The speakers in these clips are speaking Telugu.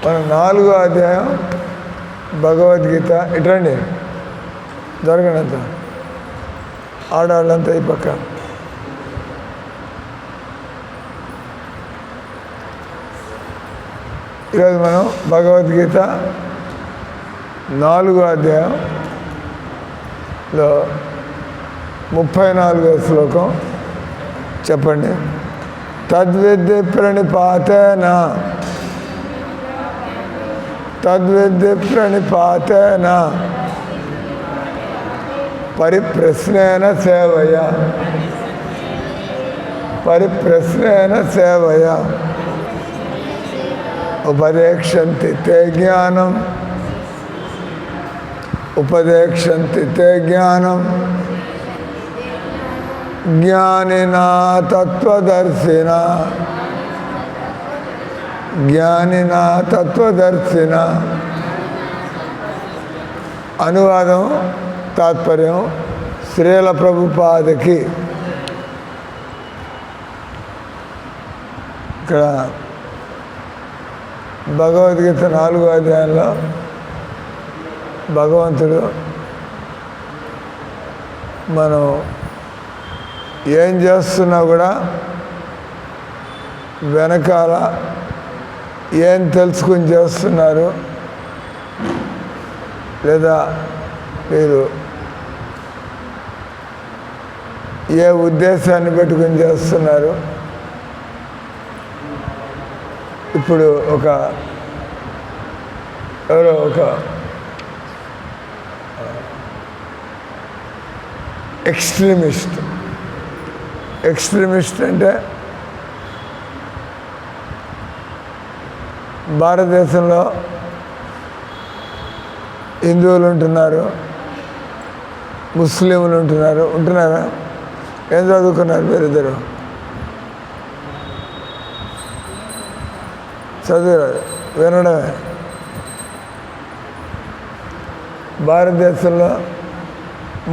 మనం 4వ అధ్యాయం భగవద్గీత. ఇటండి జరగనంత ఆడవాళ్ళంతా ఈ పక్క. ఈరోజు మనం భగవద్గీత 4వ అధ్యాయంలో 34వ శ్లోకం చెప్పండి. తద్విద్య ప్రణిపాతేన పరిప్రశ్నేన సేవయ ఉపదేక్షంతి తే జ్ఞానం జ్ఞానినా తత్వదర్శిన. అనువాదం తాత్పర్యం శ్రీల ప్రభుపాదకి. ఇక్కడ భగవద్గీత 4వ అధ్యాయంలో భగవంతుడు మనం ఏం చేస్తున్నా కూడా వెనకాల ఏం తెలుసుకుని చేస్తున్నారు, లేదా మీరు ఏ ఉద్దేశాన్ని పెట్టుకుని చేస్తున్నారు. ఇప్పుడు ఎవరో ఒక ఎక్స్ట్రీమిస్ట్ అంటే భారతదేశంలో హిందువులు ఉంటున్నారు, ముస్లింలు ఉంటున్నారా? ఏం చదువుకున్నారు మీరిద్దరు? చదువురాదు, వినడమే. భారతదేశంలో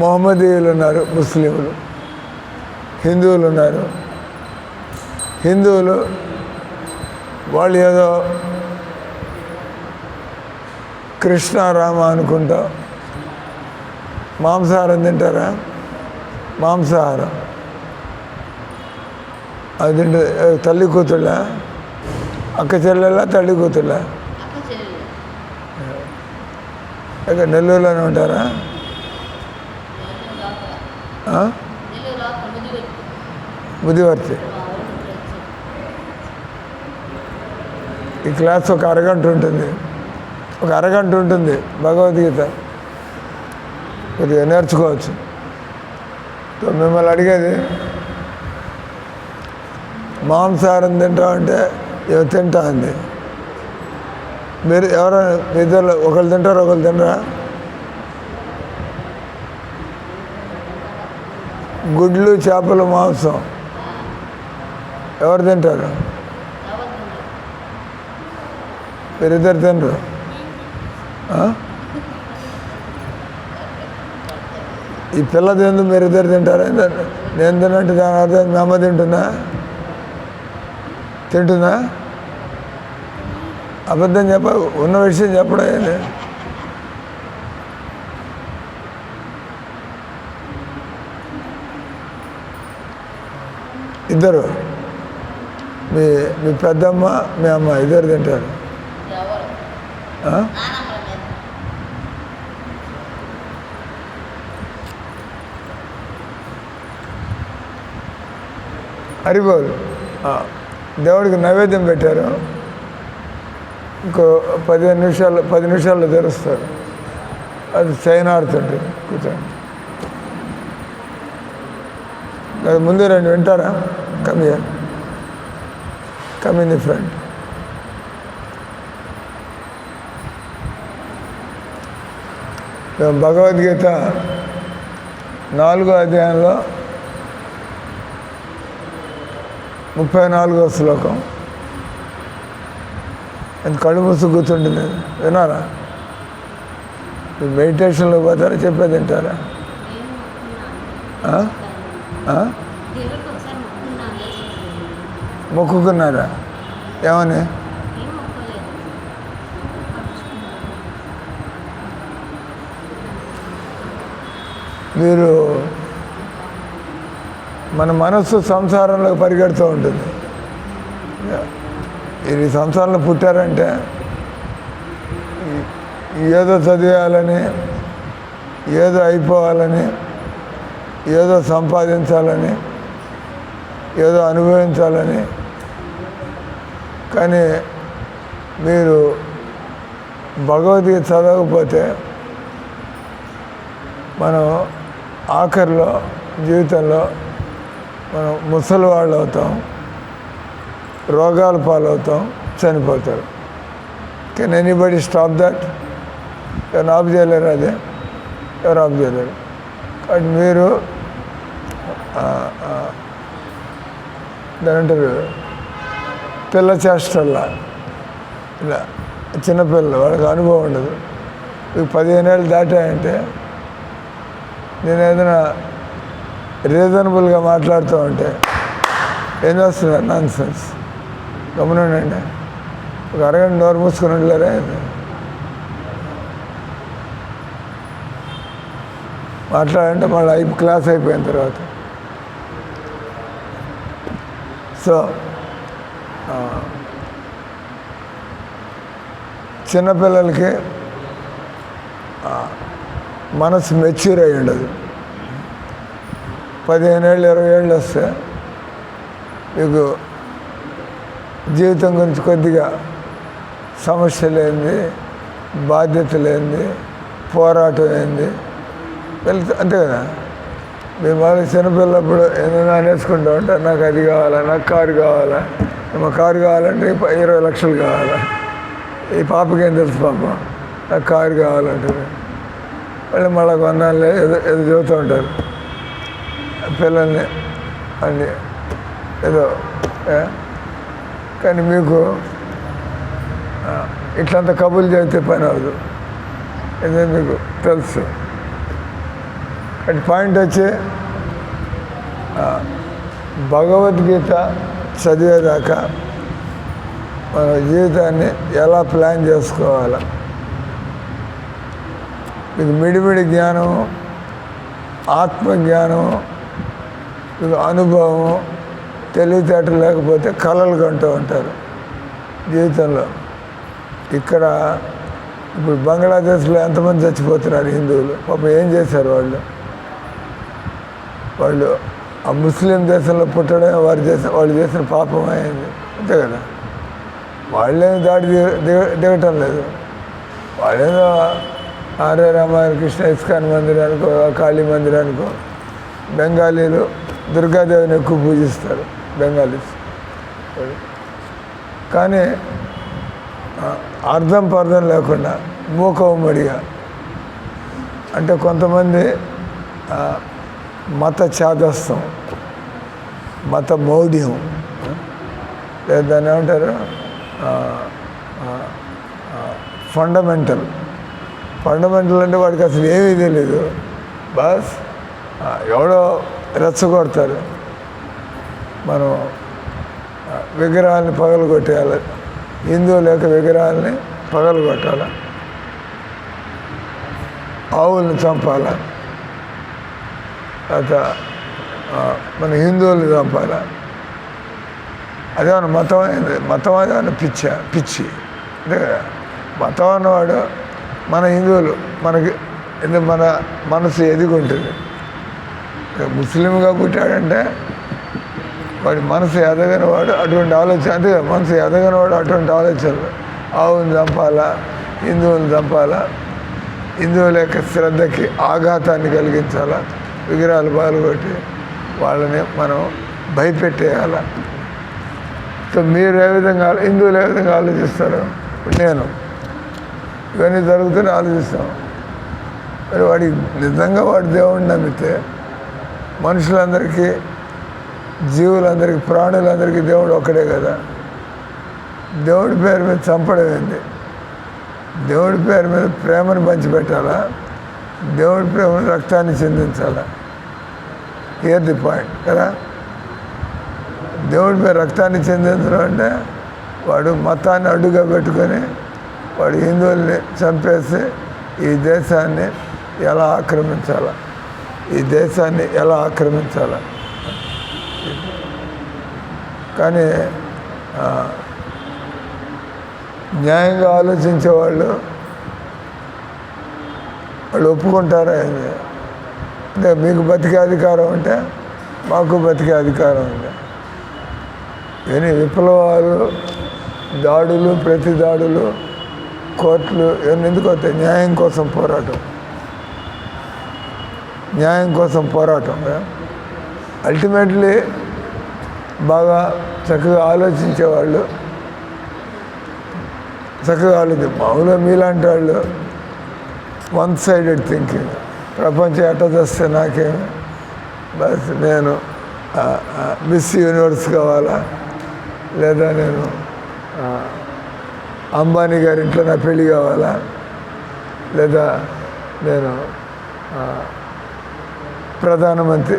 మొహమ్మదీయులు ఉన్నారు, ముస్లింలు. హిందువులు ఉన్నారు. హిందువులు వాళ్ళు ఏదో కృష్ణారామ అనుకుంటా మాంసాహారం తింటారా? మాంసాహారం అది తింటే తల్లి కూతుళ్ళ, అక్క చెల్లెళ్ళ, తల్లి కూతుళ్ళ? ఇక్కడ నెల్లూరులోనే ఉంటారా? బుద్ధివర్తి. ఈ క్లాస్ ఒక అరగంట ఉంటుంది. భగవద్గీత కొద్దిగా నేర్చుకోవచ్చు. మిమ్మల్ని అడిగేది, మాంసాహారం తింటామంటే తింటా అంది. మీరు ఎవరైనా ఇద్దరు ఒకళ్ళు తింటారు, ఒకళ్ళు తినరా? గుడ్లు, చేపలు, మాంసం ఎవరు తింటారు? మీరిద్దరు తినరు. ఈ పిల్ల తిందు, మీరిద్దరు తింటారా? నేను తిన్నట్టు దాని అర్థం మీ అమ్మ తింటుందా? అబద్ధం ఉన్న విషయం చెప్పడం. ఇద్దరు, మీ పెద్దమ్మ, మీ అమ్మ ఇద్దరు తింటారు. హరిబోలు దేవుడికి నైవేద్యం పెట్టారు. ఇంకో 10 నిమిషాల్లో తెరుస్తారు. అది చైనా ఆడుతుంటుంది. కూర్చోండి, అది ముందే రండి, వింటారా? Come in the front. Bhagavad Gita 4వ అధ్యాయంలో 34వ శ్లోకం. కళ్ళు మూసు కూర్చుంటుంది, వినారా? మెడిటేషన్లో పోతారా, చెప్పేది వింటారా? మొక్కుకున్నారా? ఏమని? మీరు మన మనస్సు సంసారంలో పరిగెడుతూ ఉంటుంది. ఈ సంసారంలో పుట్టారంటే ఏదో చదివేయాలని, ఏదో అయిపోవాలని, ఏదో సంపాదించాలని, ఏదో అనుభవించాలని. కానీ మీరు భగవద్గీత చదవకపోతే మనం ఆఖరిలో జీవితంలో మనం ముసలి వాళ్ళు అవుతాం, రోగాల పాలవుతాం, చనిపోతారు. Can anybody stop that? ఎవరు ఆఫ్ చేయలేరు? అదే ఎవరు ఆఫ్ చేయలేరు. కాబట్టి మీరు దాని అంటారు పిల్ల చేష్టల్లా, ఇలా చిన్నపిల్లలు, వాళ్ళకి అనుభవం ఉండదు. మీకు 15 ఏళ్ళు దాటాయంటే నేను ఏదైనా రీజనబుల్గా మాట్లాడుతూ ఉంటే ఏం చేస్తున్నారు? Non sense. గమనండి, ఒక అరగంట నోరు మూసుకుని ఉండలేరా? మాట్లాడంటే మళ్ళీ క్లాస్ అయిపోయిన తర్వాత. సో చిన్నపిల్లలకి మనసు మెచ్యూర్ అయి ఉండదు. 15 ఏళ్ళు 20 ఏళ్ళు వస్తే మీకు జీవితం గురించి కొద్దిగా సమస్య లేనిది, బాధ్యత లేనిది, పోరాటం ఏంది వెళ్తే అంతే కదా. మేము వాళ్ళ చిన్నపిల్లప్పుడు ఏదైనా అనేసుకుంటూ ఉంటారు, నాకు అది కావాలా, నాకు కారు కావాలా, మా కారు కావాలంటే 20 లక్షలు కావాలా. ఈ పాపకి ఏం తెలుసు పాపం, నాకు కారు కావాలంటారు. మళ్ళీ కొన్నాళ్ళే ఏదో చెబుతూ ఉంటారు పిల్లల్ని అన్నీ ఏదో. కానీ మీకు ఇట్లంతా కబుర్లు చెబితే పని అవ్వదు, ఇదే మీకు తెలుసు. అటు పాయింట్ వచ్చి భగవద్గీత చదివేదాకా మన జీవితాన్ని ఎలా ప్లాన్ చేసుకోవాలా, మీకు మిడిమిడి జ్ఞానం, ఆత్మజ్ఞానం, మీకు అనుభవం, తెలివితేటలు లేకపోతే కలలు కంటూ ఉంటారు జీవితంలో. ఇక్కడ ఇప్పుడు బంగ్లాదేశ్లో ఎంతమంది చచ్చిపోతున్నారు హిందువులు? పాపం ఏం చేశారు వాళ్ళు? ఆ ముస్లిం దేశంలో పుట్టడం వాళ్ళు చేసిన పాపం అయింది, అంతే కదా. వాళ్ళేం దాడి దిగటం లేదు. వాళ్ళేదో ఆర్య రామాయణ కృష్ణ ఇస్కాన్ మందిరానికో, కాళీ మందిరానికో. బెంగాలీలు దుర్గాదేవిని ఎక్కువ పూజిస్తారు, బెంగాలీస్. కానీ అర్థం పర్థం లేకుండా మూకమ్మడిగా, అంటే కొంతమంది మత ఛాదస్థం, మత మౌఢ్యం, లేదా దాన్ని ఏమంటారు ఫండమెంటల్ అంటే వాడికి అసలు ఏమీ తెలీదు. బస్ ఎవడో రెచ్చగొడతారు, మనం విగ్రహాలని పగలగొట్టేయాలి, హిందువుల యొక్క విగ్రహాలని పగలగొట్టాలి, ఆవుల్ని చంపాలా, తర్వాత మన హిందువుల్ని చంపాలా. అదేమన్నా మతం అయింది? మతం అదేమన్నా పిచ్చి అంతే కదా. మతం అన్నవాడు మన హిందువులు మనకి ఎందుకు మన మనసు ఎదిగుంటుంది. ముస్లింగా పుట్టాడంటే వాడి మనసు ఎదగని వాడు అటువంటి ఆలోచన, అంతే కదా. మనసు ఎదగని వాడు అటువంటి ఆలోచనలు, ఆవుని చంపాలా, హిందువుని చంపాలా, హిందువుల యొక్క శ్రద్ధకి ఆఘాతాన్ని కలిగించాలా, విగ్రహాలు పాల్గొట్టి వాళ్ళని మనం భయపెట్టేయాల. సో మీరు ఏ విధంగా, హిందువులు ఏ విధంగా ఆలోచిస్తారు? నేను ఇవన్నీ జరుగుతూనే ఆలోచిస్తాం. మరి వాడికి నిజంగా వాడు దేవుడిని నమ్మితే మనుషులందరికీ, జీవులందరికీ, ప్రాణులందరికీ దేవుడు ఒక్కడే కదా. దేవుడి పేరు మీద చంపడం ఏంది? దేవుడి పేరు మీద ప్రేమను పంచిపెట్టాలా, దేవుడి ప్రేమను రక్తాన్ని చిందించాలా? హియర్ ది పాయింట్ కదా. దేవుడి పేరు రక్తాన్ని చెందించడం అంటే వాడు మతాన్ని అడ్డుగా పెట్టుకొని వాడు హిందువుల్ని చంపేసి ఈ దేశాన్ని ఎలా ఆక్రమించాలా, ఈ దేశాన్ని ఎలా ఆక్రమించాలి. కానీ న్యాయంగా ఆలోచించే వాళ్ళు ఒప్పుకుంటారా ఏంది? అంటే మీకు బతికే అధికారం ఉంటే మాకు బతికే అధికారం ఉంది. కానీ విప్లవాలు, దాడులు, ప్రతి దాడులు, కోర్టులు ఇవన్నీ ఎందుకు వస్తాయి? న్యాయం కోసం పోరాటం, న్యాయం కోసం పోరాటం. అల్టిమేట్లీ బాగా చక్కగా ఆలోచించేవాళ్ళు చక్కగా మామూలుగా మీలాంటి వాళ్ళు వన్ సైడెడ్ థింకింగ్, ప్రపంచం ఎట్ట చేస్తే నాకేమి, బస్ నేను మిస్ యూనివర్స్ కావాలా, లేదా నేను అంబానీ గారి ఇంట్లో నా పెళ్ళి కావాలా, లేదా నేను ప్రధానమంత్రి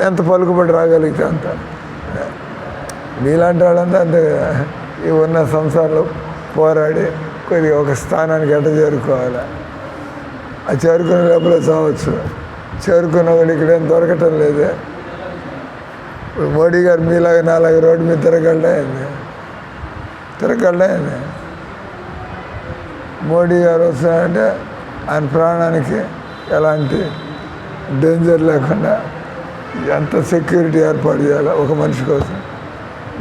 ఎంత పలుకుబడి రాగలిగితే అంత. మీలాంటి వాళ్ళంతా అంతే కదా, ఈ ఉన్న సంసారంలో పోరాడి కొద్దిగా ఒక స్థానానికి ఎట్ట చేరుకోవాలి. ఆ చేరుకునే లోపల చావచ్చు. చేరుకున్న వాళ్ళు ఇక్కడేం దొరకటం లేదే. ఇప్పుడు మోడీ గారు మీలాగా నాలాగా రోడ్డు మీద తిరగలడే మోడీ గారు వస్తున్నారంటే ఆయన ప్రాణానికి ఎలాంటి డేంజర్ లేకుండా ఎంత సెక్యూరిటీ ఏర్పాటు చేయాలి ఒక మనిషి కోసం.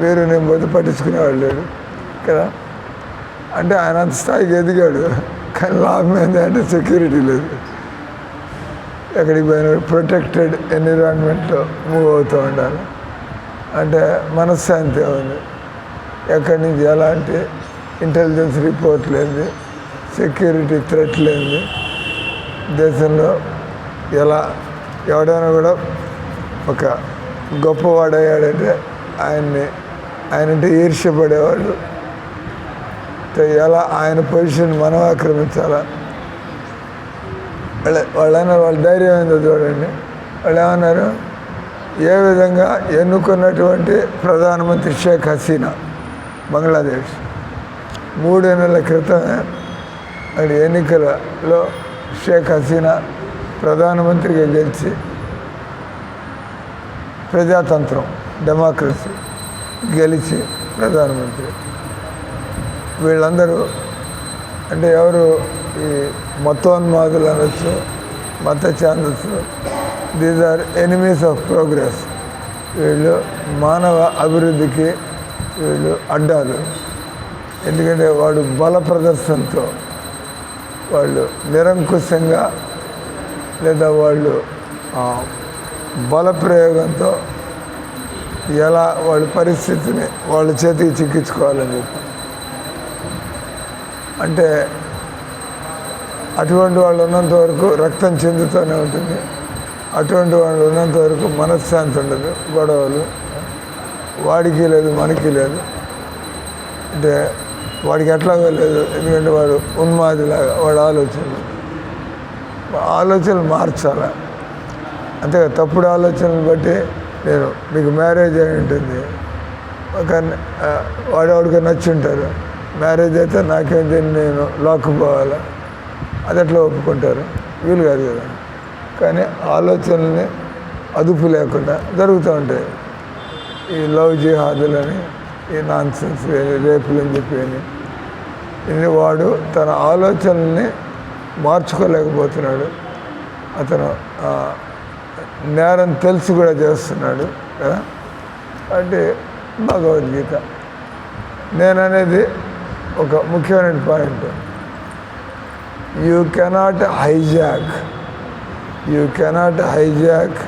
మీరు నేను పోతే పట్టించుకునేవాడు లేడు కదా. అంటే ఆయన అంత స్థాయికి ఎదిగాడు, కానీ లాభం ఏంటి అంటే సెక్యూరిటీ లేదు. ఎక్కడికి పోయిన ప్రొటెక్టెడ్ ఎన్విరాన్మెంట్లో మూవ్ అవుతూ ఉండాలి. అంటే మనశ్శాంతి ఉంది. ఎక్కడి నుంచి ఎలాంటి ఇంటెలిజెన్స్ రిపోర్ట్ లేనిది, సెక్యూరిటీ థ్రెట్ లేనిది, దేశంలో ఎలా ఎవడైనా కూడా ఒక గొప్పవాడయ్యాడంటే ఆయనంటే ఈర్ష్యపడేవాళ్ళు. ఎలా ఆయన పొజిషన్ మనం ఆక్రమించాలా. వాళ్ళ ధైర్యం ఏందో చూడండి. వాళ్ళు ఏమన్నారు, ఏ విధంగా ఎన్నుకున్నటువంటి ప్రధానమంత్రి షేక్ హసీనా బంగ్లాదేశ్ 3 నెలల క్రితమే అక్కడ ఎన్నికలలో షేక్ హసీనా ప్రధానమంత్రిగా గెలిచి ప్రజాతంత్రం, డెమోక్రసీ గెలిచి ప్రధానమంత్రి. వీళ్ళందరూ అంటే ఎవరు? ఈ మతోన్మాదులు అనొచ్చు, మత ఛాందస్సు. These are enemies of progress. వీళ్ళు మానవ అభివృద్ధికి వీళ్ళు అడ్డాలు. ఎందుకంటే వాడు బల ప్రదర్శనతో, వాళ్ళు నిరంకుశంగా లేదా వాళ్ళు బల ప్రయోగంతో ఎలా వాళ్ళ పరిస్థితిని వాళ్ళ చేతికి చిక్కించుకోవాలని చెప్పి. అంటే అటువంటి వాళ్ళు ఉన్నంత వరకు రక్తం చెందుతూనే ఉంటుంది. అటువంటి వాళ్ళు ఉన్నంత వరకు మనశ్శాంతి ఉండదు, గొడవలు. వాడికి లేదు, మనకి లేదు. అంటే వాడికి ఎట్లాగో లేదు, ఎందుకంటే వాడు ఉన్మాదిలాగా వాడు ఆలోచనలు మార్చాలి. అంతే. తప్పుడు ఆలోచనలు బట్టి నేను మీకు మ్యారేజ్ అయి ఉంటుంది, ఒక వాడికి నచ్చి ఉంటారు. మ్యారేజ్ అయితే నాకేం తెలియదు, నేను లాక్కుపోవాలి, అది ఎట్లా ఒప్పుకుంటారు? వీలు కాదు కదా. కానీ ఆలోచనల్ని అదుపు లేకుండా జరుగుతూ ఉంటాయి. ఈ లవ్ జిహాదులని, ఈ నాన్సెన్స్ రేపులు అని చెప్పి ఇది వాడు తన ఆలోచనల్ని మార్చుకోలేకపోతున్నాడు. అతను నేరం తెలిసి కూడా చేస్తున్నాడు కదా. అంటే భగవద్గీత నేననేది ఒక ముఖ్యమైన point. You cannot hijack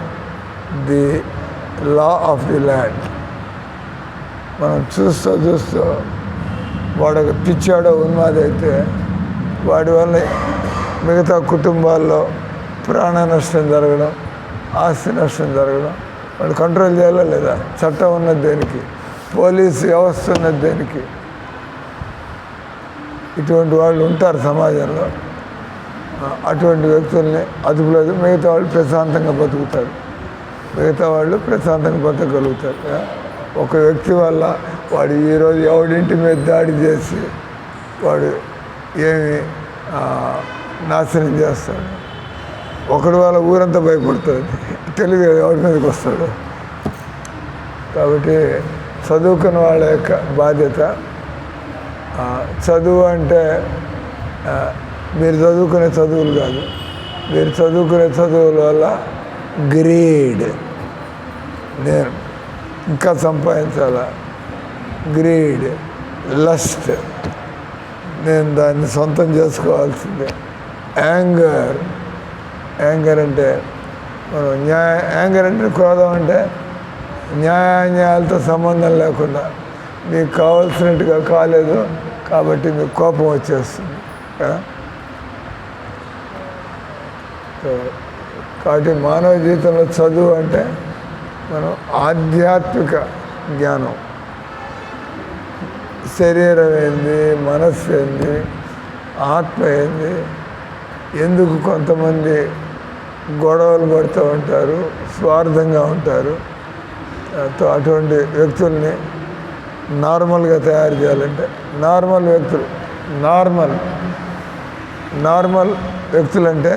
the law of the land. మనం చూస్తూ వాడు పిచ్చాడో ఉన్మాదైతే వాడి వల్ల మిగతా కుటుంబాల్లో ప్రాణ నష్టం జరగడం, ఆస్తి నష్టం జరగడం. వాడు కంట్రోల్ చేయాలా లేదా? చట్టం ఉన్నది దేనికి? పోలీసు వ్యవస్థ ఉన్నది దేనికి? ఇటువంటి వాళ్ళు ఉంటారు సమాజంలో. అటువంటి వ్యక్తుల్ని అదుపులో మిగతా వాళ్ళు ప్రశాంతంగా బతుకుతారు. బతకగలుగుతారు. ఒక వ్యక్తి వల్ల వాడు ఈరోజు ఎవడింటి మీద దాడి చేసి వాడు ఏమి నాశనం చేస్తాడు. ఒకడు వాళ్ళ ఊరంతా భయపడుతుంది, తెలివి ఎవరి మీదకి వస్తాడు. కాబట్టి చదువుకున్న వాళ్ళ యొక్క బాధ్యత, చదువు అంటే మీరు చదువుకునే చదువులు కాదు, మీరు చదువుకునే చదువుల వల్ల గ్రీడ్, నేను ఇంకా సంపాదించాలా, గ్రీడ్, లస్ట్, నేను దాన్ని సొంతం చేసుకోవాల్సిందే, యాంగర్ అంటే మనం యాంగర్ అంటే క్రోధం అంటే న్యాయాన్యాయాలతో సంబంధం లేకుండా మీకు కావాల్సినట్టుగా కాలేదు కాబట్టి మీకు కోపం వచ్చేస్తుంది కదా. కాబట్టి మానవ జీవితంలో చదువు అంటే మనం ఆధ్యాత్మిక జ్ఞానం, శరీరం ఏంది, మనస్సు ఏంది, ఆత్మ ఏంది, ఎందుకు కొంతమంది గొడవలు పడుతూ ఉంటారు, స్వార్థంగా ఉంటారు, అటువంటి వ్యక్తుల్ని నార్మల్గా తయారు చేయాలంటే నార్మల్ వ్యక్తులు, నార్మల్ వ్యక్తులంటే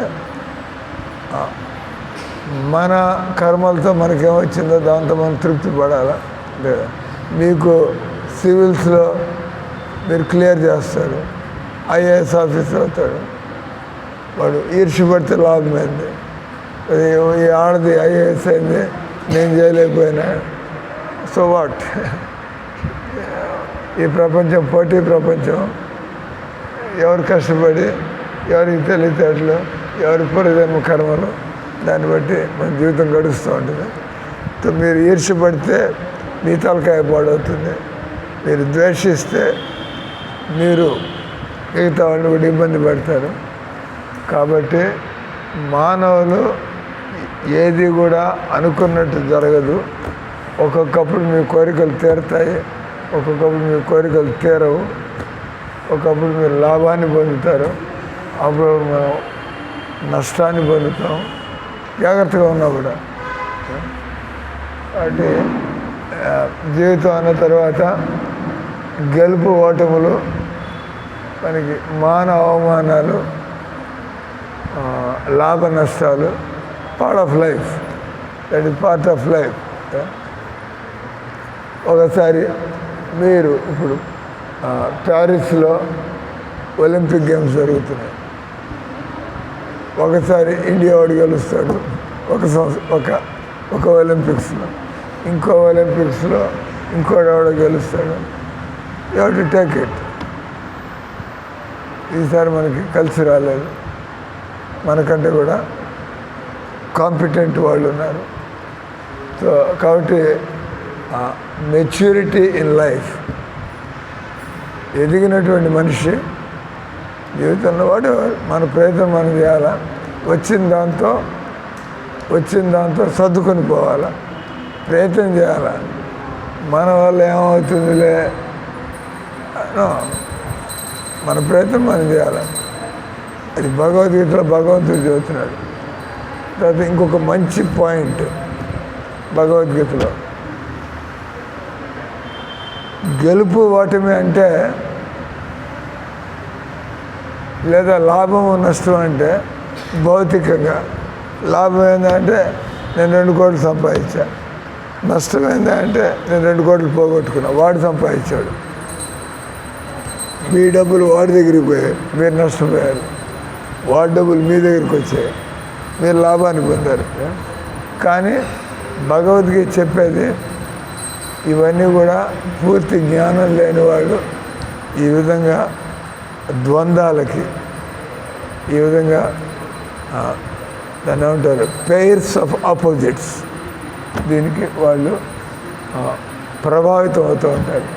మన కర్మలతో మనకేమొచ్చిందో దాంతో మనం తృప్తి పడాలా లేదా. మీకు సివిల్స్లో మీరు క్లియర్ చేస్తారు, ఐఏఎస్ ఆఫీసర్ అవుతాడు, వాడు ఈర్ష్యపడితే లాభం అయింది, ఈ ఆడది ఐఏఎస్ అయింది నేను చేయలేకపోయినా, సో వాట్. ఈ ప్రపంచం పోటీ ప్రపంచం, ఎవరు కష్టపడి ఎవరికి తెలివితేటలు, ఎవరి పూర్వజన్మ కర్మలు, దాన్ని బట్టి మన జీవితం గడుస్తూ ఉంటుంది. మీరు ఈర్ష్యపడితే మీ తలకాయ పాడవుతుంది, మీరు ద్వేషిస్తే మీరు మిగతా వాళ్ళు కూడా ఇబ్బంది పడతారు. కాబట్టి మానవులు ఏది కూడా అనుకున్నట్టు జరగదు. ఒక్కొక్కప్పుడు మీ కోరికలు తీరుతాయి, ఒక్కొక్కప్పుడు మీ కోరికలు తీరవు. ఒకప్పుడు మీరు లాభాన్ని పొందుతారు, అప్పుడు మనం నష్టాన్ని పొందుతాం, జాగ్రత్తగా ఉన్నా కూడా. అంటే జీవితం అన్న తర్వాత గెలుపు ఓటములు, మనకి మాన అవమానాలు, లాభ నష్టాలు, part of life, that is part of life. ఒకసారి మీరు ఇప్పుడు ప్యారిస్లో ఒలింపిక్ గేమ్స్ జరుగుతున్నాయి, ఒకసారి ఇండియా వాడు గెలుస్తాడు ఒక ఒలింపిక్స్లో, ఇంకో ఒలింపిక్స్లో ఇంకోడెవడో గెలుస్తాడు. You have to take it. ఈసారి మనకి కలిసి రాలేదు, మనకంటే కూడా కాంపిటెంట్ వాళ్ళు ఉన్నారు. సో కాబట్టి మెచ్యూరిటీ ఇన్ లైఫ్, ఎదిగినటువంటి మనిషి జీవితంలో వాడు మన ప్రయత్నం మనం చేయాలా, వచ్చిన దాంతో సర్దుకొని పోవాలా, ప్రయత్నం చేయాలా. మన వల్ల ఏమవుతుందిలే, మన ప్రయత్నం మనం చేయాలి. అది భగవద్గీతలో భగవంతుడు చెబుతున్నాడు. తర్వాత ఇంకొక మంచి పాయింట్ భగవద్గీతలో, గెలుపు ఓటమి అంటే లేదా లాభము నష్టం అంటే భౌతికంగా, లాభం ఏంటంటే నేను 2 కోట్లు సంపాదించా, నష్టం ఏంటంటే నేను 2 కోట్లు పోగొట్టుకున్నా, వాడు సంపాదించాడు, మీ డబ్బులు వాడి దగ్గరికి పోయాయి, మీరు నష్టపోయారు, వాడి డబ్బులు మీ దగ్గరికి వచ్చాయి, మీరు లాభాన్ని పొందారు. కానీ భగవద్గీత చెప్పేది ఇవన్నీ కూడా పూర్తి జ్ఞానం లేనివాడు ఈ విధంగా ద్వంద్వాలకి, ఈ విధంగా దాన్ని ఏమంటారు, పెయిర్స్ ఆఫ్ ఆపోజిట్స్, దీనికి వాళ్ళు ప్రభావితం అవుతూ ఉంటారు.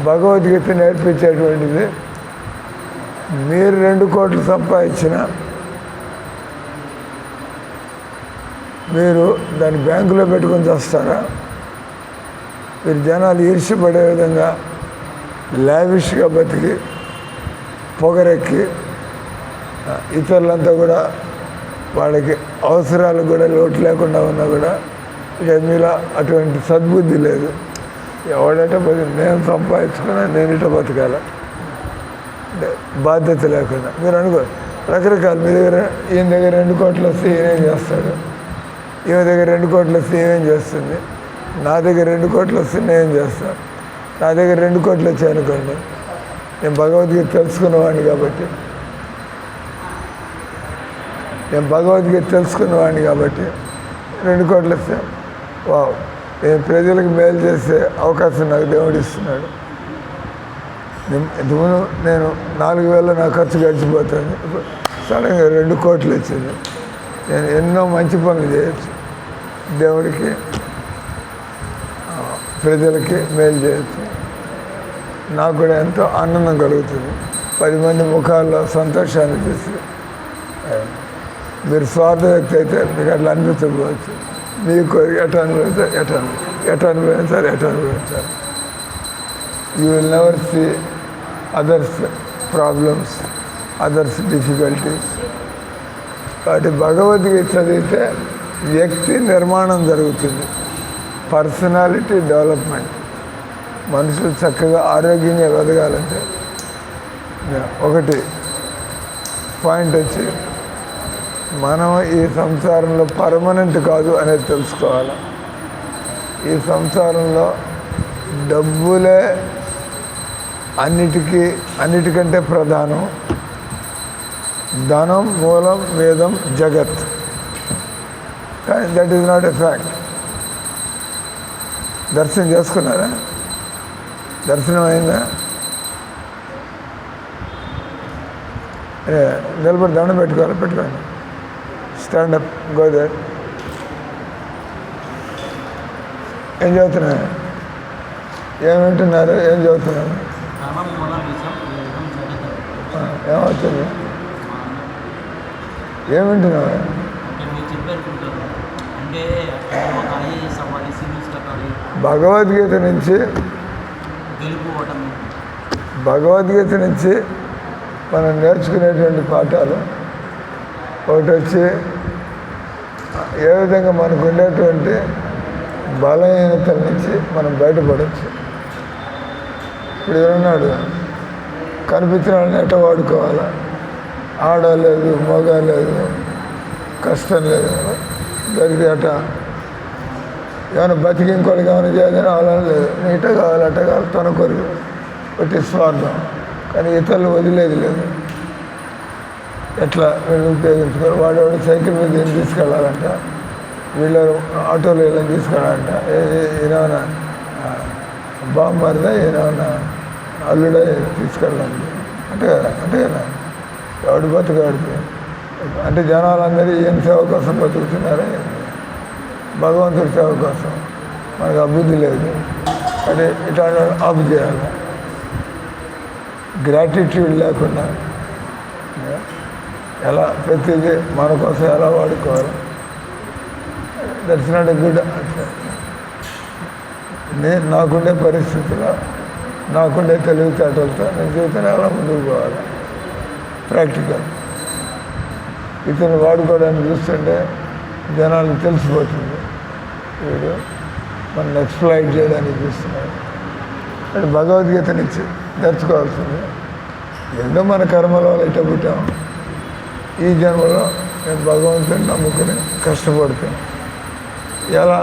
భగవద్గీత నేర్పించేటువంటిది, మీరు 2 కోట్లు సంపాదించిన మీరు దాన్ని బ్యాంకులో పెట్టుకొని చేస్తారా? మీరు జనాలు ఈర్ష్యపడే విధంగా లావిష్గా బతికి పొగరెక్కి ఇతరులంతా కూడా వాళ్ళకి అవసరాలు కూడా లోటు లేకుండా ఉన్నా కూడా ఇక మీలో అటువంటి సద్బుద్ధి లేదు. ఎవడంటే నేను సంపాదించుకున్నా, నేను ఇట బతకాల, బాధ్యత లేకుండా. మీరు అనుకో, రకరకాలు. మీ దగ్గర ఈయన దగ్గర 2 కోట్లు వస్తే ఈయనేం చేస్తాడు, ఈమె దగ్గర 2 కోట్లు వస్తే ఏమేం చేస్తుంది, నా దగ్గర 2 కోట్లు వస్తే నేనేం చేస్తాను. నా దగ్గర 2 కోట్లు వచ్చాయనుకోండి, నేను భగవద్గీత తెలుసుకున్నవాడిని కాబట్టి 2 కోట్లు వస్తే వావ్, నేను ప్రజలకు మేలు చేసే అవకాశం నాకు దేవుడు ఇస్తున్నాడు. ఇంతకుముందు నేను 4,000 నా ఖర్చు గడిచిపోతుంది, సడన్గా 2 కోట్లు వచ్చింది. నేను ఎన్నో మంచి పనులు చేయొచ్చు, దేవుడికి ప్రజలకి మేలు చేయొచ్చు. నాకు కూడా ఎంతో ఆనందం కలుగుతుంది. 10 మంది ముఖాల్లో సంతోషాన్ని చూసి. మీరు స్వార్థ వ్యక్తి అయితే మీకు అట్లా అనిపించకపోవచ్చు. మీకు ఎట్లా అనుభవించాలి. You will never see others problems, others difficulties. కాబట్టి భగవద్గీత చదివితే వ్యక్తి నిర్మాణం జరుగుతుంది, పర్సనాలిటీ డెవలప్మెంట్. మనుషులు చక్కగా ఆరోగ్యంగా ఎదగాలంటే ఒకటి పాయింట్ వచ్చి మనం ఈ సంసారంలో పర్మనెంట్ కాదు అనేది తెలుసుకోవాలి. ఈ సంసారంలో డబ్బులే అన్నిటికంటే ప్రధానం. ధనం మూలం వేదం జగత్. కానీ that is not a fact. దర్శనం చేసుకున్నారా? దర్శనం అయిందా? నిలబడి దండం పెట్టుకోండి. Stand up, go there. ఏం చదువుతున్నారు? ఏం వింటున్నారు? ఏం చదువుతున్నారు? ఏమవుతుంది? ఏం వింటున్నావు? భగవద్గీత నుంచి మనం నేర్చుకునేటువంటి పాఠాలు ఒకటి వచ్చి ఏ విధంగా మనకు ఉండేటువంటి బలహీనతల నుంచి మనం బయటపడవచ్చు. ఇప్పుడు ఏమన్నాడు, కనిపించిన వాళ్ళని ఎట్ట వాడుకోవాలా, ఆడలేదు మగ లేదు కష్టం లేదు జరిగితే అట ఏమైనా బతికి ఇంకోటికి ఏమైనా చేయాలని అలా లేదు, ఇట కావాలి అట్ట కావాలి తన కొరకు ఒకటి స్వార్థం. కానీ ఇతరులు వదిలేది లేదు. ఎట్లా వీళ్ళు ఉపయోగించుకోరు. వాడు సైకిల్ మీద ఏం తీసుకెళ్ళాలంట, వీళ్ళు ఆటోలో వీళ్ళని తీసుకెళ్ళాలంట. ఏమైనా బామ్మరిదా ఏమైనా అల్లుడే తీసుకెళ్ళాలి అంటే కదా ఎవడు బతుకాడికి. అంటే జనాలందరూ ఏం సేవ కోసం బతుకుతున్నారే, భగవంతుడి సేవ కోసం. మనకు అభివృద్ధి లేదు. అంటే ఇట్లా ఆపు చేయాలి. గ్రాటిట్యూడ్ లేకుండా ఎలా ప్రతిదీ మన కోసం ఎలా వాడుకోవాలి, దట్స్ నాట్ ఎ గుడ్. నేను నాకుండే పరిస్థితుల్లో నాకుండే తెలివితేటలతో నేను జీవితాన్ని ఎలా ముందుకు పోవాలి. ప్రాక్టికల్. ఇతను వాడుకోవడానికి చూస్తుంటే జనాలకు తెలిసిపోతుంది, వీడు మన ఎక్స్ప్లాయిట్ చేయడానికి చూస్తున్నాడు. అంటే భగవద్గీత నుంచి నేర్చుకోవాల్సింది. ఎన్నో మన కర్మలో ఎట్ట పుట్టాము. ఈ జన్మలో నేను భగవంతుని నమ్ముకుని కష్టపడుతాను. ఎలా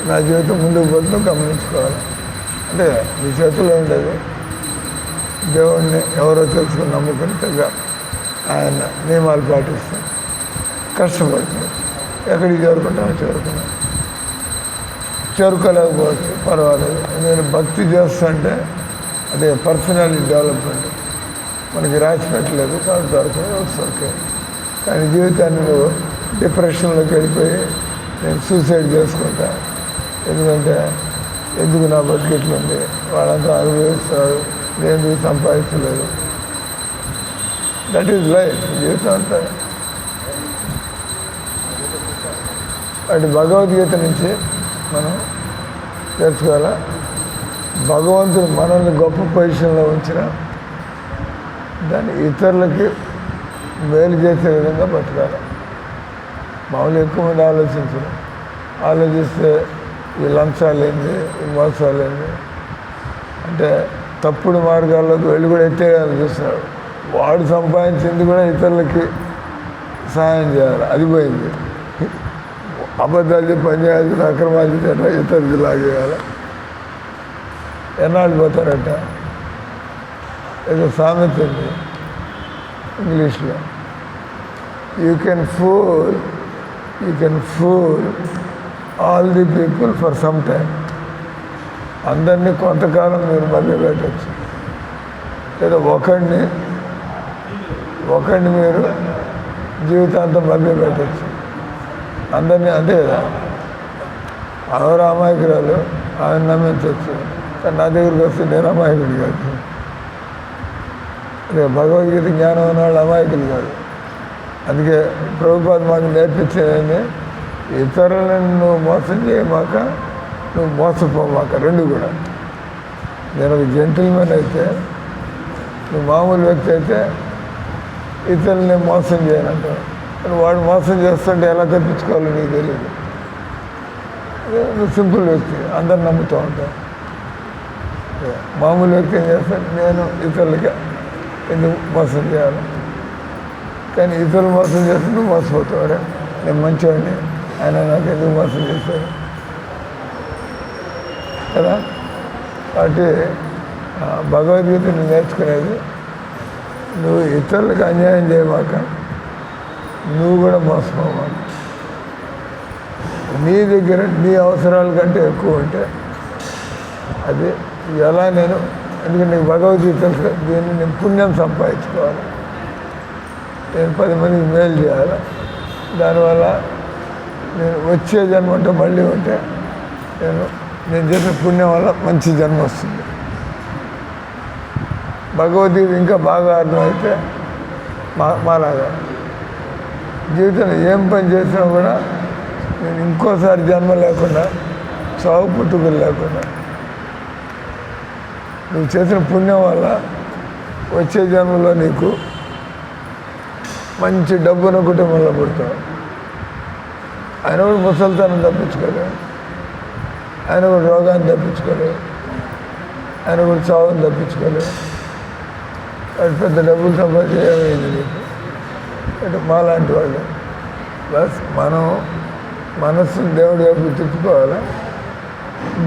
నా జీవితం ముందుకు పోతుందో గమనించుకోవాలి. అంటే మీ చేతుల్లో ఉండేది దేవుణ్ణి ఎవరో తెలుసుకుని నమ్ముకుని తగ్గ ఆయన నియమాలు పాటిస్తాను, కష్టపడుతుంది. ఎక్కడికి చేరుకుంటామో చేరుకోలేకపోవచ్చు, పర్వాలేదు. నేను భక్తి చేస్తుంటే అదే పర్సనాలిటీ డెవలప్మెంట్ మనకి రాసి పెట్టలేదు కాబట్టి దొరకదు, ఓకే. కానీ జీవితాన్ని నువ్వు డిప్రెషన్లోకి వెళ్ళిపోయి నేను సూసైడ్ చేసుకుంటా, ఎందుకంటే ఎందుకు నా బతికిట్లుంది, వాళ్ళంతా అనుభవిస్తారు, నేను సంపాదించలేదు. That is life. జీవితం అంతా అటు భగవద్గీత నుంచి మనం తెలుసుకోవాలా. భగవంతుడు మనల్ని గొప్ప పొజిషన్లో ఉంచిన దాన్ని ఇతరులకి మేలు చేసే విధంగా బతకాలి. మామూలు ఎక్కువ మంది ఆలోచిస్తే ఈ లంచాలేంది, ఈ మోసాలేంది అంటే తప్పుడు మార్గాల్లోకి వెళ్ళి కూడా ఎత్తేయాలని చూస్తున్నాడు. వాడు సంపాదించింది కూడా ఇతరులకి సహాయం చేయాలి, అది పోయింది. అబద్ధాలు చెప్పి పనిచేయాలి, అక్రమాలు చేయాలి, ఇతరులు లాగేయాలి. ఎన్నాళ్ళు పోతారట? ఏదో సామెత ఉంది ఇంగ్లీష్లో, you can pool all the people for some time. అందరినీ కొంతకాలం మీరు మభ్య పెట్టచ్చు, లేదా ఒకడిని మీరు జీవితాంతం మభ్య పెట్టచ్చు. అందరినీ అంతే కదా. ఎవరు అమాయకురాలు, ఆయన నమ్మించవచ్చు. కానీ నా దగ్గరికి వస్తే నేను అమాయకుడు కాదు. అదే భగవద్గీత జ్ఞానం ఉన్న వాళ్ళు అమాయకులు కాదు. అందుకే ప్రభుపాద మాకు నేర్పించేది, ఇతరులను నువ్వు మోసం చేయమాక, నువ్వు మోసపోమాక, రెండు కూడా. నేను ఒక జెంటిల్మెన్ అయితే, నువ్వు మామూలు వ్యక్తి అయితే ఇతరులని మోసం చేయనంటావు. వాడు మోసం చేస్తుంటే ఎలా తప్పించుకోవాలో నీకు తెలియదు. నువ్వు సింపుల్ వ్యక్తి, అందరు నమ్ముతూ ఉంటావు. మామూలు వ్యక్తి ఏం చేస్తాను, నేను ఇతరులకి ఎందుకు మోసం చేయాలి? కానీ ఇతరులు మోసం చేస్తే నువ్వు మోసపోతావు. నేను మంచివాడిని, ఆయన నాకు ఎందుకు మోసం చేశాడు కదా. కాబట్టి భగవద్గీతను నేర్చుకునేది, నువ్వు ఇతరులకు అన్యాయం చేయమాక, నువ్వు కూడా మోసపోమాక. నీ దగ్గర నీ అవసరాల కంటే ఎక్కువ ఉంటే అది ఎలా నేను, ఎందుకంటే భగవద్గీత తెలుసు, దీన్ని నేను పుణ్యం సంపాదించుకోవాలి, నేను 10 మందికి మేలు చేయాలి. దానివల్ల నేను వచ్చే జన్మ ఉంటే మళ్ళీ ఉంటే నేను చేసిన పుణ్యం వల్ల మంచి జన్మ వస్తుంది. భగవద్గీత ఇంకా బాగా అర్థమైతే మాలాగా జీవితంలో ఏం పని చేసినా కూడా నేను ఇంకోసారి జన్మ లేకుండా, చావు పుట్టుకలు లేకుండా, నువ్వు చేసిన పుణ్యం వల్ల వచ్చే జన్మలో నీకు మంచి డబ్బున కుటుంబంలో పుడతావు. ఆయన కూడా ముసలితనం తప్పించుకోలేవు, ఆయన కూడా రోగాన్ని తప్పించుకోలేవు, ఆయన కూడా చావుని తప్పించుకోలేవు. అది పెద్ద డబ్బులు సంపాదించేది నీకు. అంటే మాలాంటి వాళ్ళు ప్లస్ మనం మనస్సును దేవుడి వైపు తిప్పుకోవాలి.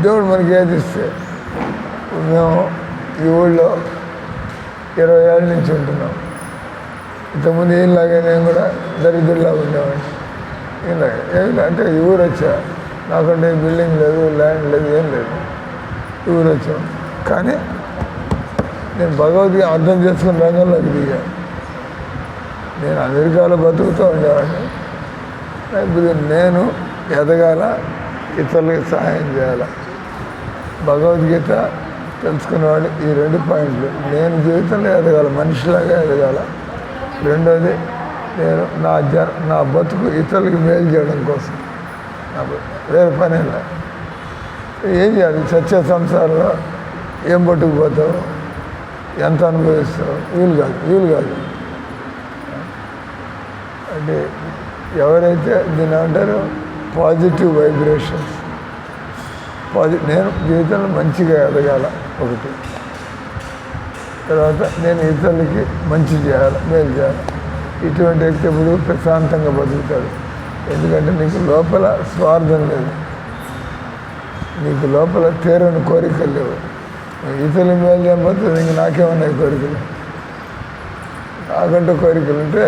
దేవుడు మనకి ఏది ఇస్తే, మేము ఈ ఊళ్ళో 20 ఏళ్ళ నుంచి ఉంటున్నాం. ఇంతకుముందు ఏలాగే నేను కూడా దరిద్రులాగా ఉండేవాడిని. ఇలాగే ఏమి అంటే ఈ ఊరు వచ్చా, నాకంటే బిల్డింగ్ లేదు, ల్యాండ్ లేదు, ఏం లేదు. ఈ ఊరు వచ్చాం. కానీ నేను భగవద్గీత అర్థం చేసుకున్న రంగంలోకి దిగాను. నేను అమెరికాలో బతుకుతూ ఉండేవాడిని. ఇప్పుడు నేను ఎదగాల, ఇతరులకు సహాయం చేయాలి. భగవద్గీత తెలుసుకునేవాళ్ళు ఈ 2 పాయింట్లు. నేను జీవితంలో ఎదగాల, మనిషిలాగా ఎదగాల. రెండోది, నేను నా బతుకు ఇతరులకు మేలు చేయడం కోసం, నాకు వేరే పని ఏం చేయాలి. సత్య సంసారంలో ఏం పట్టుకుపోతావు, ఎంత అనుభవిస్తావు, వీలు కాదు. అంటే ఎవరైతే దీన్ని అంటారో పాజిటివ్ వైబ్రేషన్స్, నేను జీవితంలో మంచిగా ఎదగాల ఒకటి. తర్వాత నేను ఇతరులకి మంచి చేయాలి, మేలు చేయాలి. ఇటువంటి వ్యక్తి ఎప్పుడు ప్రశాంతంగా బతుకుతాడు. ఎందుకంటే నీకు లోపల స్వార్థం లేదు, నీకు లోపల తీరని కోరికలు లేవు. ఇతరులు మేలు చేయకపోతే ఇంక నాకేమన్నాయి కోరికలు? నాకంటూ కోరికలు ఉంటే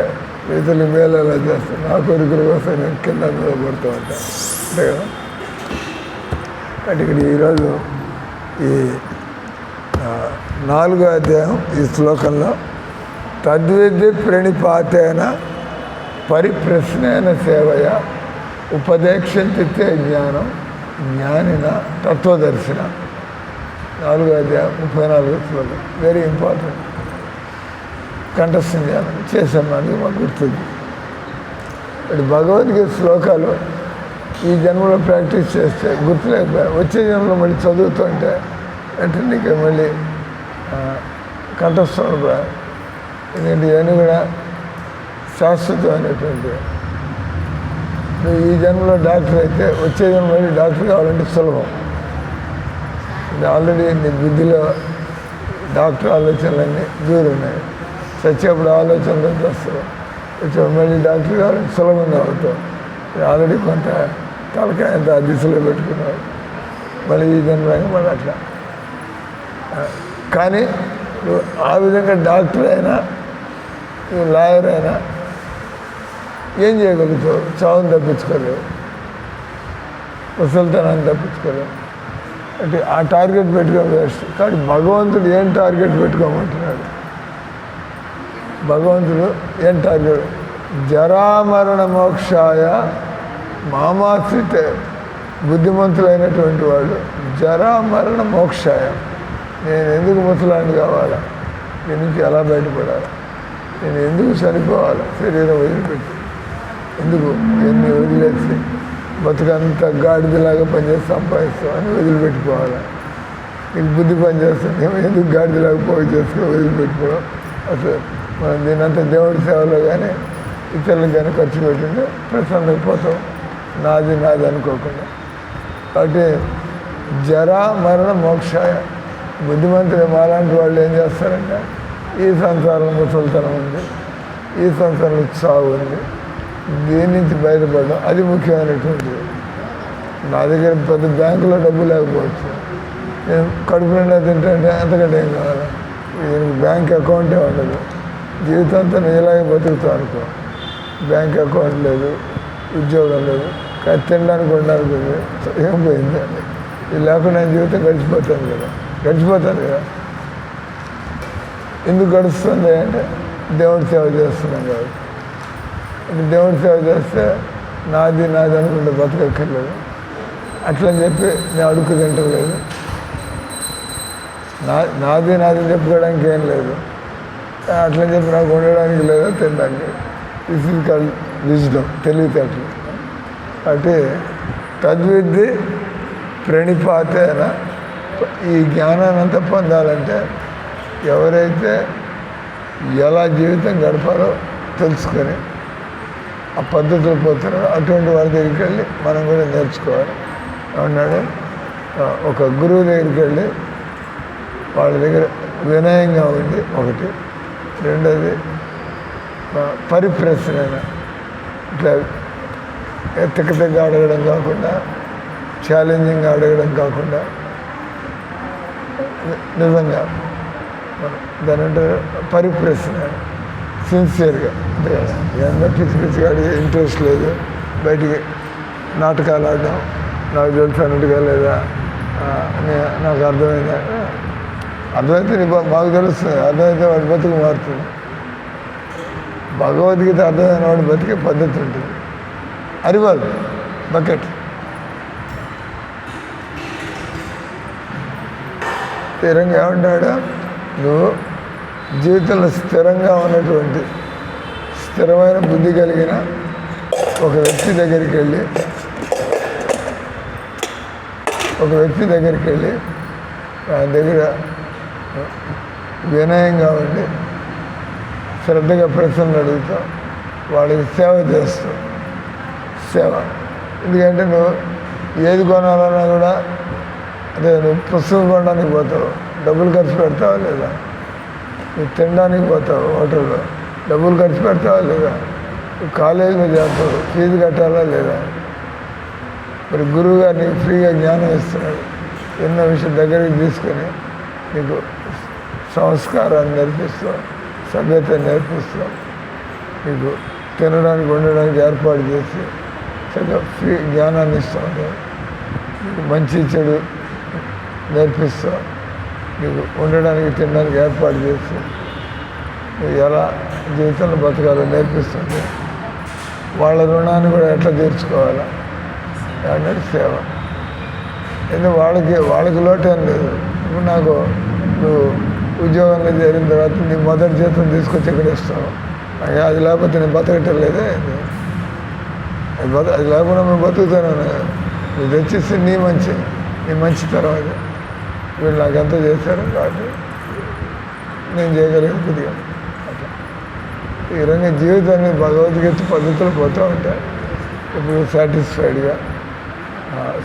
ఇతరులు మేలు ఎలా చేస్తాను? నా కోరికల కోసం నేను కింద పడుతూ ఉంటాను, అంతే కదా. అంటే ఇక్కడ ఈరోజు ఈ 4వ అధ్యాయం ఈ శ్లోకంలో తద్విద్య ప్రణిపాతేన పరిప్రశ్నేన సేవయ ఉపదేక్షంతిత్తే జ్ఞానం జ్ఞానిన తత్వదర్శన. 4వ అధ్యాయం 34వ శ్లోకం వెరీ ఇంపార్టెంట్. కంఠస్థం చేశాను, నాకు మాకు గుర్తుంది. ఇప్పుడు భగవద్గీత శ్లోకాలు ఈ జన్మలో ప్రాక్టీస్ చేస్తే గుర్తులేకపోయా, వచ్చే జన్మలో మళ్ళీ చదువుతుంటే అంటే నీకు మళ్ళీ కంఠస్థం కూడా. ఎందుకంటే ఇవన్నీ కూడా శాశ్వతమైనటువంటి. నువ్వు ఈ జన్మలో డాక్టర్ అయితే వచ్చే జన్మ మళ్ళీ డాక్టర్ కావాలంటే సులభం. ఆల్రెడీ నీ బుద్ధిలో డాక్టర్ ఆలోచనలన్నీ దూరం ఉన్నాయి. చచ్చేప్పుడు ఆలోచనలు వస్తావు, వచ్చి మళ్ళీ డాక్టర్ గారు సులభంగా అవుతావు. ఆల్రెడీ కొంత తలకాయ అంత దిశలో పెట్టుకున్నావు, మళ్ళీ ఈ జన్మగా మళ్ళీ అట్లా. కానీ నువ్వు ఆ విధంగా డాక్టర్ అయినా నువ్వు లాయర్ అయినా ఏం చేయగలుగుతావు? చావుని తప్పించుకోలేవు, ముసలితనాన్ని తప్పించుకోలేవు. అంటే ఆ టార్గెట్ పెట్టుకోవడం వేస్ట్. కానీ భగవంతుడు ఏం టార్గెట్ పెట్టుకోమంటున్నాడు? భగవంతుడు ఏం టార్గెట్? జరామరణ మోక్షాయ మామాశ్రితే. బుద్ధిమంతులైనటువంటి వాళ్ళు జరామరణ మోక్షాయ, నేను ఎందుకు ముసలాన్ని కావాలా, దీని నుంచి ఎలా బయటపడాలి, నేను ఎందుకు చనిపోవాలి, శరీరం వదిలిపెట్టి ఎందుకు, ఎన్ని వదిలేసి బతుకంతా గాడిదలాగా పనిచేసి సంపాదిస్తావు అని వదిలిపెట్టుకోవాలి. నీకు బుద్ధి పనిచేస్తుంది, ఎందుకు గాడిదలాగా పోయి చేసుకో వదిలిపెట్టుకోవడం. అసలు మనం దీనంతా దేవుడి సేవలో కానీ ఇతరులకు కానీ ఖర్చు పెట్టింటే ప్రసన్నకు పోతాం, నాది అనుకోకుండా. కాబట్టి జరా మరణ మోక్షాయ. బుద్ధిమంతులు మాలాంటి వాళ్ళు ఏం చేస్తారంటే, ఈ సంసారం ముసలితనం ఉంది, ఈ సంసారంలో చావు ఉంది, దీని నుంచి బయటపడడం అది ముఖ్యమైనటువంటిది. నా దగ్గర పెద్ద బ్యాంకులో డబ్బు లేకపోవచ్చు, నేను కడుపు నిండా తింటే అంతకంటే ఏం కావాలి, దీనికి బ్యాంక్ అకౌంటే ఉండదు, జీవితంతో నేను ఇలాగే బతుకుతాను అనుకో. బ్యాంక్ అకౌంట్ లేదు, ఉద్యోగం లేదు, కానీ తినడానికి ఉండడానికి ఉంది, ఏం పోయింది అండి. ఇది లేకుండా నేను జీవితం గడిచిపోతాను కదా. ఎందుకు గడుస్తుంది అంటే దేవుడి సేవ చేస్తున్నాం కాబట్టి. దేవుడి సేవ చేస్తే నాది అనుకుంటే బతకక్కర్లేదు. అట్లని చెప్పి నేను అడుగు తింటలేదు, నాది చెప్పుకోవడానికి ఏం లేదు, అట్లని చెప్పి నాకు ఉండడానికి లేదా తినడానికి. దిస్ ఇస్ కాల్డ్ విజ్డమ్, తెలివితేటలు. అంటే తద్విద్ది ప్రణిపాతేన. ఈ జ్ఞానాన్ని అంతా పొందాలంటే ఎవరైతే ఎలా జీవితం గడపాలో తెలుసుకొని ఆ పద్ధతులు పోతారో అటువంటి వారి దగ్గరికి వెళ్ళి మనం కూడా నేర్చుకోవాలి. ఏమన్నాడు, ఒక గురువు దగ్గరికి వెళ్ళి వాళ్ళ దగ్గర వినయంగా ఉంది ఒకటి, రెండోది పరిప్రశ్న, ఇట్లా తిక్క అడగడం కాకుండా, ఛాలెంజింగ్గా అడగడం కాకుండా నిజంగా దాని అంటే పరిప్రశ్న, సిన్సియర్గా. అంటే ఏమన్నా పిచ్చిగా అడిగే ఇంట్రెస్ట్ లేదు, బయటికి నాటకాలు ఆడడం నాకు తెలుసు అన్నట్టుగా లేదా నాకు అర్థమైందా, అర్థమైతే మాకు తెలుస్తుంది, అర్థమైతే వాడి బతుకు మారుతుంది. భగవద్గీత అర్థమైన వాడి బతికే పద్ధతి ఉంటుంది. అరివాల్ బకెట్ స్థిరంగా ఏమంటాడు, నువ్వు జీవితంలో స్థిరంగా ఉన్నటువంటి స్థిరమైన బుద్ధి కలిగిన ఒక వ్యక్తి దగ్గరికి వెళ్ళి ఆయన దగ్గర వినయంగా ఉండి శ్రద్ధగా ప్రశ్నలు అడుగుతావు, వాళ్ళకి సేవ చేస్తావు. సేవ ఎందుకంటే నువ్వు ఏది కొనాలన్నా కూడా, అదే నువ్వు పుస్తకం కొనడానికి పోతావు, డబ్బులు ఖర్చు పెడతావా లేదా? నువ్వు తినడానికి పోతావు, హోటల్లో డబ్బులు ఖర్చు పెడతావా లేదా? నువ్వు కాలేజీలో చేస్తావు, ఫీజు కట్టాలా లేదా? మరి గురువు గారు నీకు ఫ్రీగా జ్ఞానం ఇస్తున్నాడు, ఎన్నో విషయం దగ్గరికి తీసుకొని నీకు సంస్కారాన్ని నేర్పిస్తావు, సభ్యత నేర్పిస్తావు, నీకు తినడానికి ఉండడానికి ఏర్పాటు చేసి చక్కగా ఫ్రీ జ్ఞానాన్ని ఇస్తూ ఉంటావు, నీకు మంచి చెడు నేర్పిస్తావు, నీకు ఉండడానికి తినడానికి ఏర్పాటు చేసి నువ్వు ఎలా జీవితంలో బతకాలో నేర్పిస్తుంది. వాళ్ళ రుణాన్ని కూడా ఎట్లా తీర్చుకోవాలా అన్నది సేవ. ఎందుకు వాళ్ళకి లోటేం లేదు. ఇప్పుడు నాకు నువ్వు ఉద్యోగంలో చేరిన తర్వాత నీ మొదటి జీతం తీసుకొచ్చి ఇక్కడ ఇస్తావు, అయ్యా అది లేకపోతే నేను బతకటం లేదే, అది లేకుండా మేము బతుకుతాను. నువ్వు తెచ్చిస్తే నీ మంచి తర్వాత వీళ్ళు నాకు ఎంత చేశారు కాబట్టి నేను చేయగలిగిన కొద్దిగా అట్లా. ఈ విధంగా జీవితాన్ని భగవద్గీత పద్ధతులు పోతూ ఉంటాయి. ఇప్పుడు సాటిస్ఫైడ్గా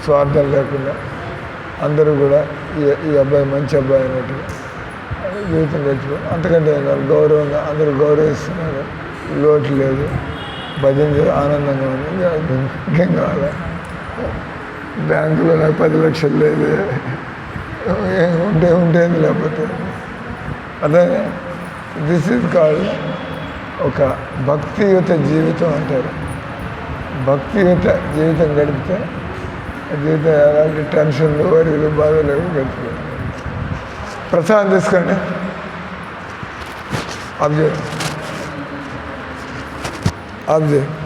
స్వార్థం లేకుండా అందరూ కూడా ఈ అబ్బాయి మంచి అబ్బాయి అన్నట్టుగా జీవితం గడిచిపోయి అంతకంటే ఏం కాదు. గౌరవంగా అందరూ గౌరవిస్తున్నారు, లోటు లేదు, భజన ఆనందంగా ఉంది. ఇంకేం కావాలి? బ్యాంకులో నాకు 10 లక్షలు లేదు, ఉంటేంది లేకపోతే. అదే దిస్ ఈజ్ కాల్డ్ ఒక భక్తియుత జీవితం అంటారు. భక్తియుత జీవితం గడిపితే జీవితం ఎలాంటి టెన్షన్లు, వరీలు, బాధలు గడిచిపోయి. ప్రసాదం తీసుకోండి. ఆబ్జెక్ట్